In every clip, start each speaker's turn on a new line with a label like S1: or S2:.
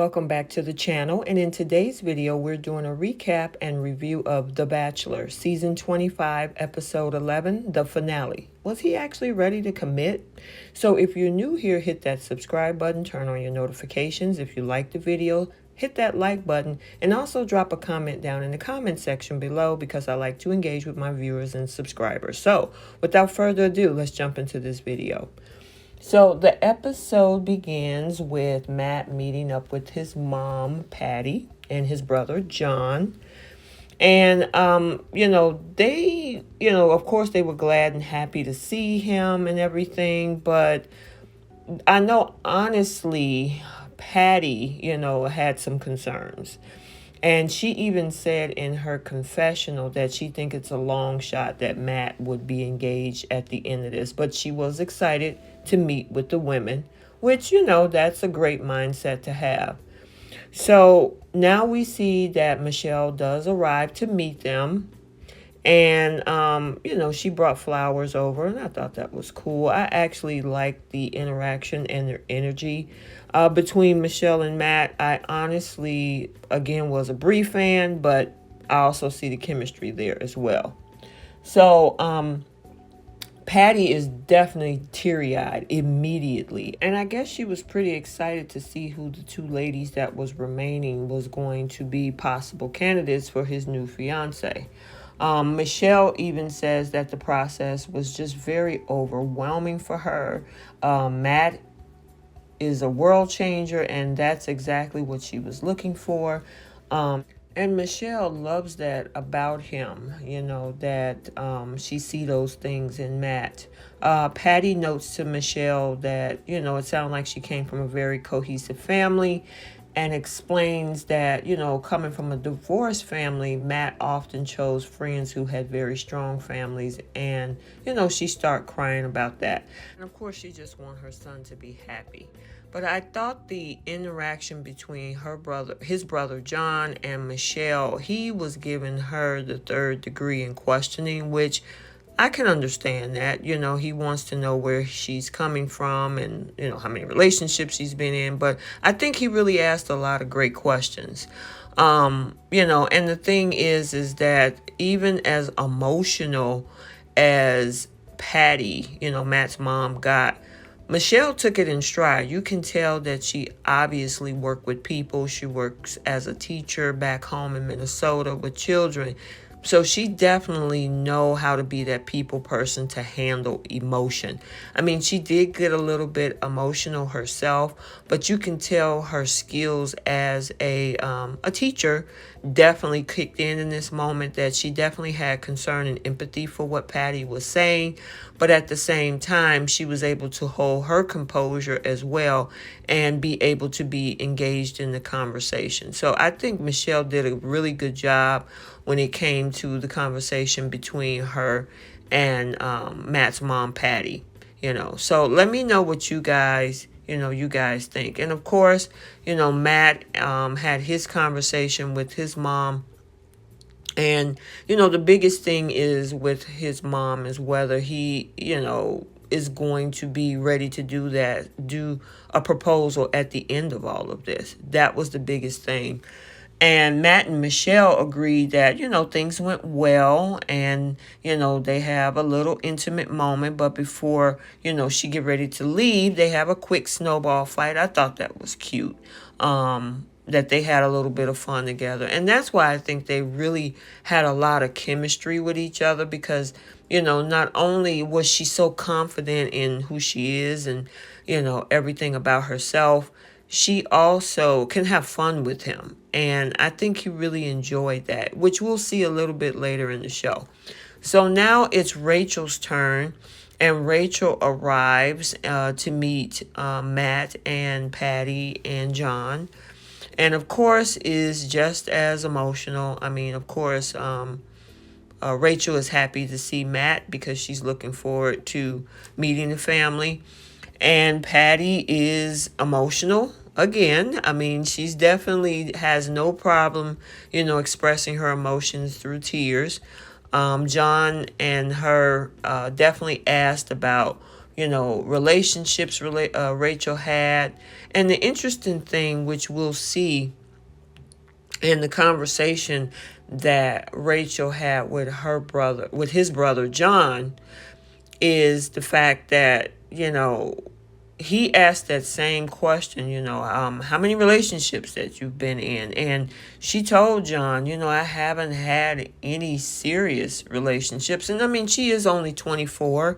S1: welcome back to the channel. And in today's video, we're doing a recap and review of The Bachelor, Season 25, Episode 11, the finale. Was he actually ready to commit? So if you're new here, hit that subscribe button, turn on your notifications. If you like the video, hit that like button, and also drop a comment down in the comment section below because I like to engage with my viewers and subscribers. So without further ado, let's jump into this video. So the episode begins with Matt meeting up with his mom, Patty, and his brother, John. And, of course, they were glad and happy to see him and everything. But I know, honestly, Patty, had some concerns. And she even said in her confessional that she thinks it's a long shot that Matt would be engaged at the end of this. But she was excited to meet with the women, which, that's a great mindset to have. So now we see that Michelle does arrive to meet them. And, she brought flowers over, and I thought that was cool. I actually liked the interaction and their energy between Michelle and Matt. I honestly, again, was a Brie fan, but I also see the chemistry there as well. So, Patty is definitely teary-eyed immediately. And I guess she was pretty excited to see who the two ladies that was remaining was going to be possible candidates for his new fiance. Michelle even says that the process was just very overwhelming for her. Matt is a world changer, and that's exactly what she was looking for. And Michelle loves that about him, that she see those things in Matt. Patty notes to Michelle that, it sounded like she came from a very cohesive family, and explains that, coming from a divorced family, Matt often chose friends who had very strong families. And, she started crying about that. And of course, she just wants her son to be happy. But I thought the interaction between his brother John, and Michelle, he was giving her the third degree in questioning, which I can understand that. He wants to know where she's coming from and, how many relationships she's been in. But I think he really asked a lot of great questions. And the thing is that even as emotional as Patty, Matt's mom, got, Michelle took it in stride. You can tell that she obviously worked with people. She works as a teacher back home in Minnesota with children. So she definitely know how to be that people person to handle emotion. I mean, she did get a little bit emotional herself, but you can tell her skills as a teacher definitely kicked in this moment, that she definitely had concern and empathy for what Patty was saying. But at the same time, she was able to hold her composure as well and be able to be engaged in the conversation. So I think Michelle did a really good job when it came to the conversation between her and Matt's mom, Patty. So let me know what you guys think. And of course, Matt had his conversation with his mom. And, the biggest thing is with his mom is whether he, is going to be ready to do a proposal at the end of all of this. That was the biggest thing. And Matt and Michelle agreed that, things went well, and, they have a little intimate moment. But before, she get ready to leave, they have a quick snowball fight. I thought that was cute, that they had a little bit of fun together. And that's why I think they really had a lot of chemistry with each other, because, not only was she so confident in who she is and, everything about herself, she also can have fun with him. And I think he really enjoyed that, which we'll see a little bit later in the show. So now it's Rachel's turn, and Rachel arrives to meet Matt and Patty and John. And of course is just as emotional. I mean, of course, Rachel is happy to see Matt because she's looking forward to meeting the family. And Patty is emotional again. I mean, she's definitely has no problem, expressing her emotions through tears. John and her definitely asked about, relationships Rachel had. And the interesting thing, which we'll see in the conversation that Rachel had with his brother John, is the fact that, he asked that same question, how many relationships that you've been in? And she told John, I haven't had any serious relationships. And I mean, she is only 24.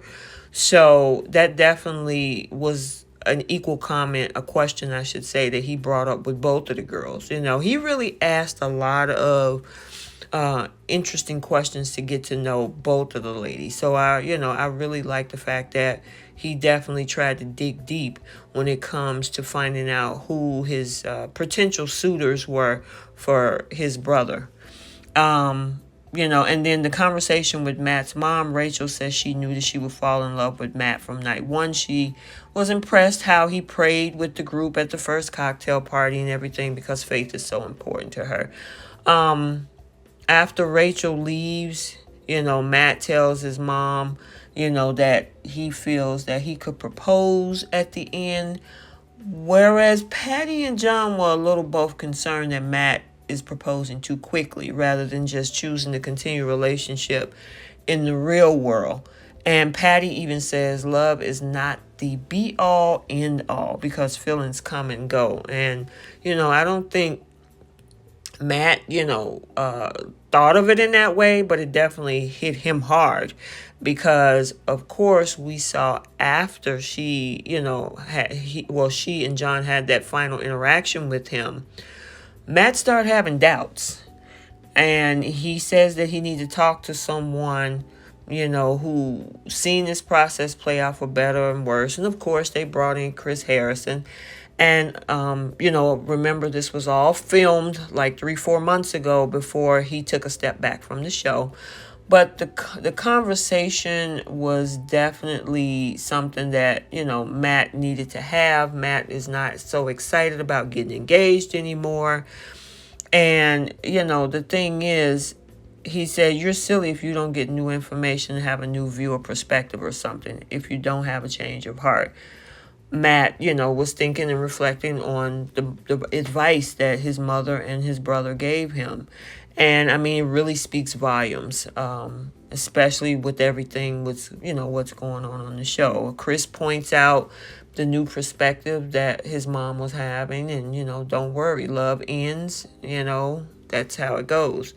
S1: So that definitely was an equal comment, a question, I should say, that he brought up with both of the girls. He really asked a lot of interesting questions to get to know both of the ladies. So I really like the fact that he definitely tried to dig deep when it comes to finding out who his potential suitors were for his brother. And then the conversation with Matt's mom, Rachel says she knew that she would fall in love with Matt from night one. She was impressed how he prayed with the group at the first cocktail party and everything, because faith is so important to her. After Rachel leaves, Matt tells his mom, that he feels that he could propose at the end. Whereas Patty and John were a little both concerned that Matt is proposing too quickly rather than just choosing to continue a relationship in the real world. And Patty even says love is not the be all end all, because feelings come and go. And, I don't think Matt, thought of it in that way, but it definitely hit him hard, because of course we saw after she, she and John had that final interaction with him, Matt started having doubts, and he says that he needs to talk to someone, who seen this process play out for better and worse. And of course they brought in Chris Harrison. And, remember, this was all filmed like 3-4 months ago before he took a step back from the show. But the conversation was definitely something that, Matt needed to have. Matt is not so excited about getting engaged anymore. And, the thing is, he said, you're silly if you don't get new information and have a new view or perspective or something, if you don't have a change of heart. Matt, was thinking and reflecting on the advice that his mother and his brother gave him. And I mean, it really speaks volumes, especially with everything what's going on the show. Chris points out the new perspective that his mom was having, and, don't worry, love ends, that's how it goes.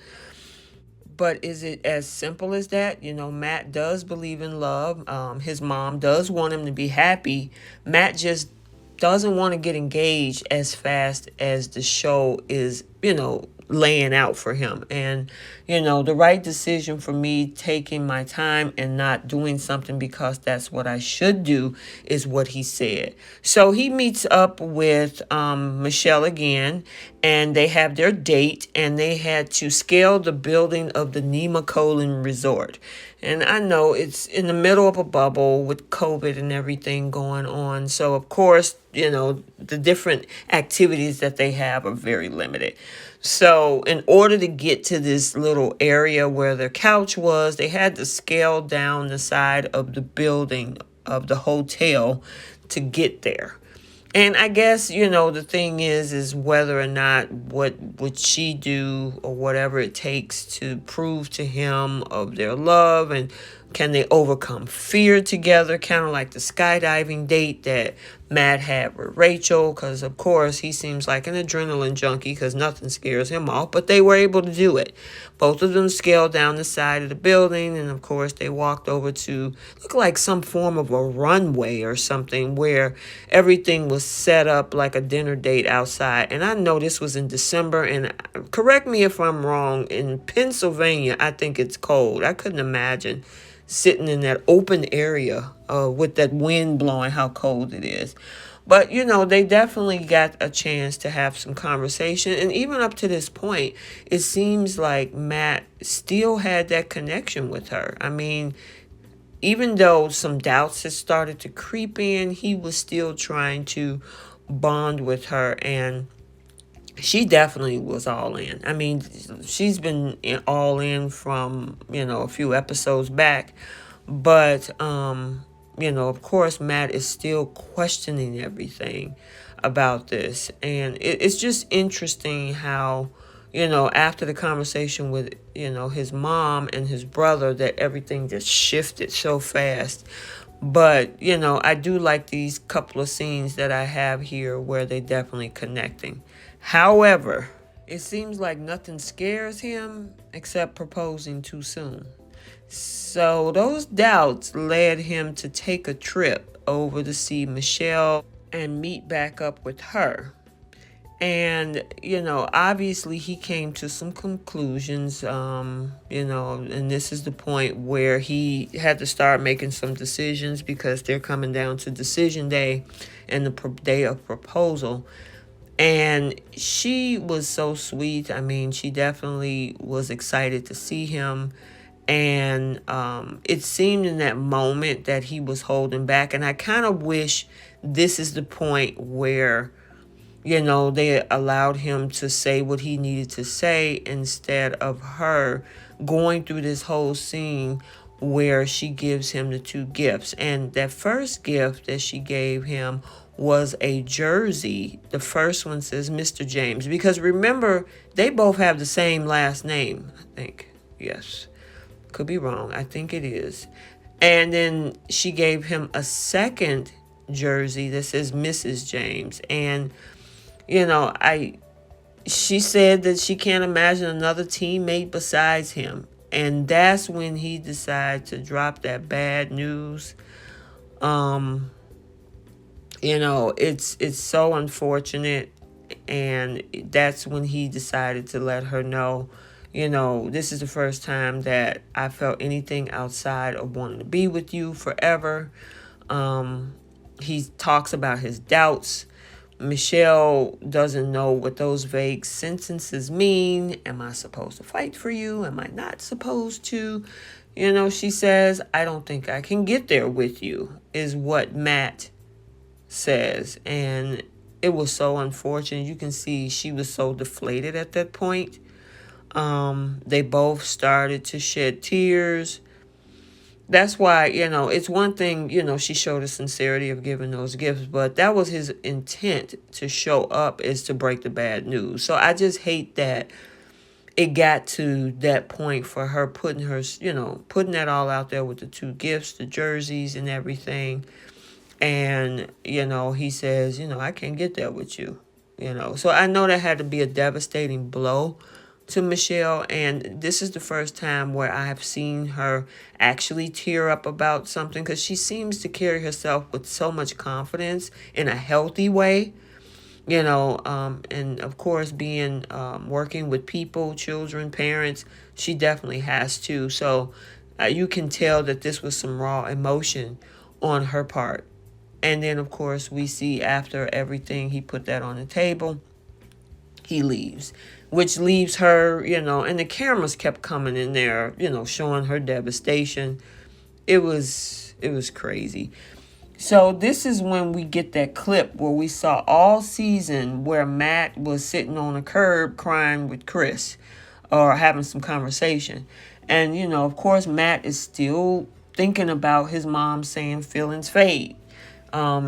S1: But is it as simple as that? Matt does believe in love. His mom does want him to be happy. Matt just doesn't want to get engaged as fast as the show is, laying out for him. And, the right decision for me, taking my time and not doing something because that's what I should do, is what he said. So he meets up with Michelle again, and they have their date, and they had to scale the building of the Nemacolin Resort. And I know it's in the middle of a bubble with COVID and everything going on. So, of course, the different activities that they have are very limited. So in order to get to this little area where their couch was, they had to scale down the side of the building of the hotel to get there. And I guess, the thing is whether or not what would she do or whatever it takes to prove to him of their love, and can they overcome fear together, kind of like the skydiving date that Matt had with Rachel, because of course he seems like an adrenaline junkie because nothing scares him off, but they were able to do it. Both of them scaled down the side of the building, and of course they walked over to look like some form of a runway or something where everything was set up like a dinner date outside. And I know this was in December, and correct me if I'm wrong, in Pennsylvania I think it's cold. I couldn't imagine sitting in that open area with that wind blowing, how cold it is. But, they definitely got a chance to have some conversation. And even up to this point, it seems like Matt still had that connection with her. I mean, even though some doubts had started to creep in, he was still trying to bond with her. And she definitely was all in. I mean, she's been all in from, a few episodes back. But of course, Matt is still questioning everything about this. And it's just interesting how, after the conversation with, his mom and his brother, that everything just shifted so fast. But, I do like these couple of scenes that I have here where they definitely connecting. However, it seems like nothing scares him except proposing too soon. So those doubts led him to take a trip over to see Michelle and meet back up with her. And, obviously he came to some conclusions, and this is the point where he had to start making some decisions because they're coming down to decision day and the day of proposal. And she was so sweet. I mean, she definitely was excited to see him. And it seemed in that moment that he was holding back. And I kind of wish this is the point where, they allowed him to say what he needed to say instead of her going through this whole scene where she gives him the two gifts. And that first gift that she gave him was a jersey. The first one says Mr. James, because remember, they both have the same last name, I think. Yes. Could be wrong. I think it is. And then she gave him a second jersey that says Mrs. James. And, she said that she can't imagine another teammate besides him. And that's when he decided to drop that bad news. It's so unfortunate. And that's when he decided to let her know, this is the first time that I felt anything outside of wanting to be with you forever. He talks about his doubts. Michelle doesn't know what those vague sentences mean. Am I supposed to fight for you? Am I not supposed to? She says, I don't think I can get there with you, is what Matt says. And it was so unfortunate. You can see she was so deflated at that point. They both started to shed tears. That's why, it's one thing, she showed a sincerity of giving those gifts, but that was his intent to show up, is to break the bad news. So I just hate that it got to that point for her putting that all out there with the two gifts, the jerseys and everything. And, he says, I can't get there with you, So I know that had to be a devastating blow to Michelle, and this is the first time where I have seen her actually tear up about something, because she seems to carry herself with so much confidence in a healthy way, and of course being working with people, children, parents, she definitely has to. So you can tell that this was some raw emotion on her part. And then of course we see after everything he put that on the table, he leaves, which leaves her, and the cameras kept coming in there, showing her devastation. It was crazy. So this is when we get that clip where we saw all season where Matt was sitting on a curb crying with Chris or having some conversation. And, of course, Matt is still thinking about his mom saying feelings fade.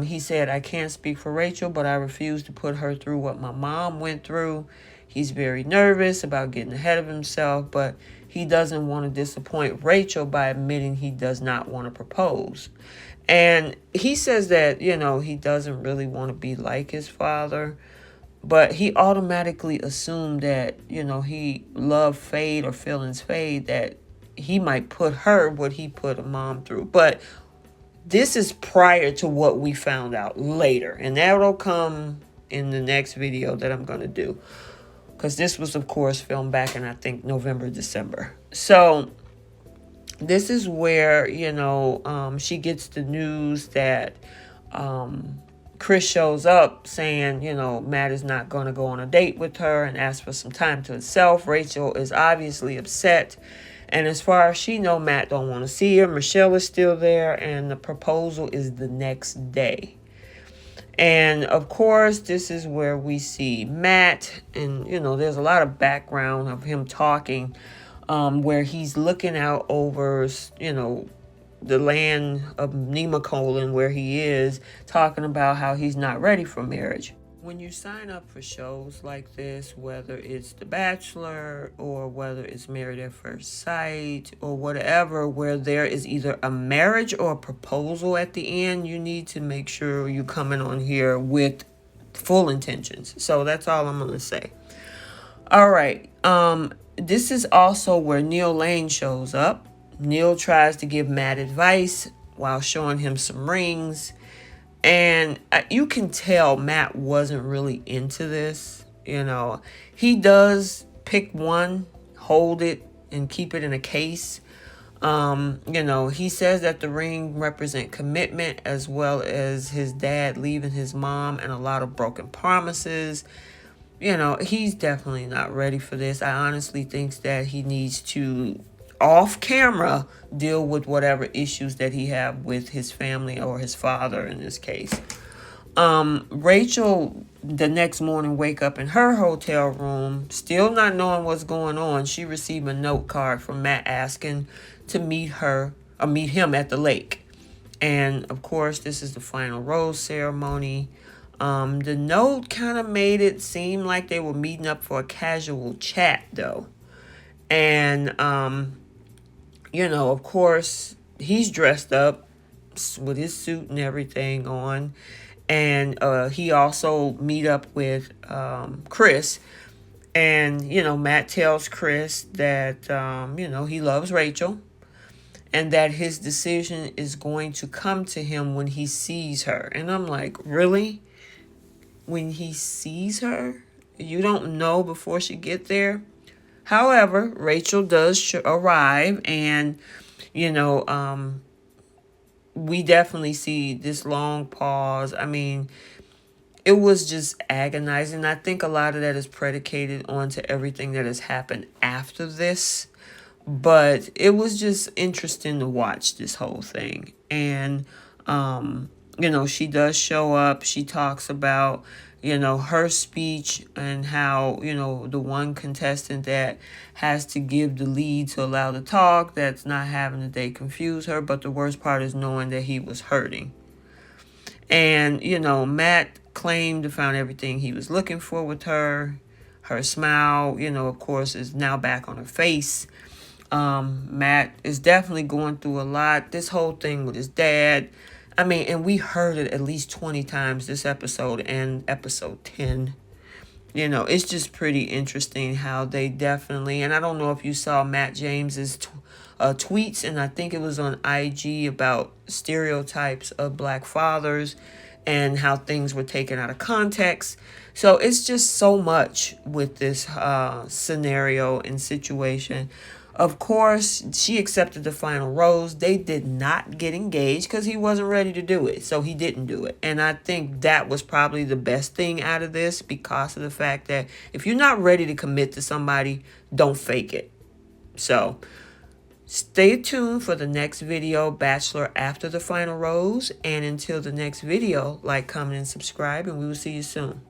S1: He said, I can't speak for Rachel, but I refuse to put her through what my mom went through. He's very nervous about getting ahead of himself, but he doesn't want to disappoint Rachel by admitting he does not want to propose. And he says that, he doesn't really want to be like his father, but he automatically assumed that, he love fade or feelings fade, that he might put her what he put a mom through. But this is prior to what we found out later. And that'll come in the next video that I'm going to do. Because this was, of course, filmed back in, I think, November, December. So this is where, she gets the news that Chris shows up saying, Matt is not going to go on a date with her and ask for some time to himself. Rachel is obviously upset. And as far as she knows, Matt don't want to see her. Michelle is still there, and the proposal is the next day. And of course, this is where we see Matt, and there's a lot of background of him talking, where he's looking out over, the land of Nemacolin where he is, talking about how he's not ready for marriage. When you sign up for shows like this, whether it's The Bachelor or whether it's Married at First Sight or whatever, where there is either a marriage or a proposal at the end, you need to make sure you're coming on here with full intentions. So that's all I'm going to say. All right. This is also where Neil Lane shows up. Neil tries to give Matt advice while showing him some rings. And you can tell Matt wasn't really into this. You know, he does pick one, hold it, and keep it in a case. You know, he says that the ring represent commitment as well as his dad leaving his mom and a lot of broken promises. You know, he's definitely not ready for this. I honestly think that he needs to, off camera, deal with whatever issues that he have with his family or his father in this case. Rachel, the next morning, wake up in her hotel room, still not knowing what's going on. She received a note card from Matt asking to meet him at the lake. And of course, this is the final rose ceremony. The note kind of made it seem like they were meeting up for a casual chat though. And, you know, of course, he's dressed up with his suit and everything on. And he also meet up with Chris. And, you know, Matt tells Chris that, you know, he loves Rachel. And that his decision is going to come to him when he sees her. And I'm like, really? When he sees her? You don't know before she get there? However, Rachel does arrive, and, you know, we definitely see this long pause. I mean, it was just agonizing. I think a lot of that is predicated onto everything that has happened after this. But it was just interesting to watch this whole thing. And, you know, she does show up. She talks about, you know, her speech and how, you know, the one contestant that has to give the lead to allow the talk, that's not having the day confuse her. But the worst part is knowing that he was hurting. And, you know, Matt claimed to find everything he was looking for with her. Her smile, you know, of course, is now back on her face. Matt is definitely going through a lot. This whole thing with his dad. I mean, and we heard it at least 20 times this episode and episode 10. You know, it's just pretty interesting how they definitely, and I don't know if you saw Matt James's tweets, and I think it was on IG about stereotypes of black fathers and how things were taken out of context. So it's just so much with this scenario and situation. Of course, she accepted the final rose. They did not get engaged because he wasn't ready to do it. So he didn't do it. And I think that was probably the best thing out of this, because of the fact that if you're not ready to commit to somebody, don't fake it. So stay tuned for the next video, Bachelor After the Final Rose. And until the next video, like, comment, and subscribe, and we will see you soon.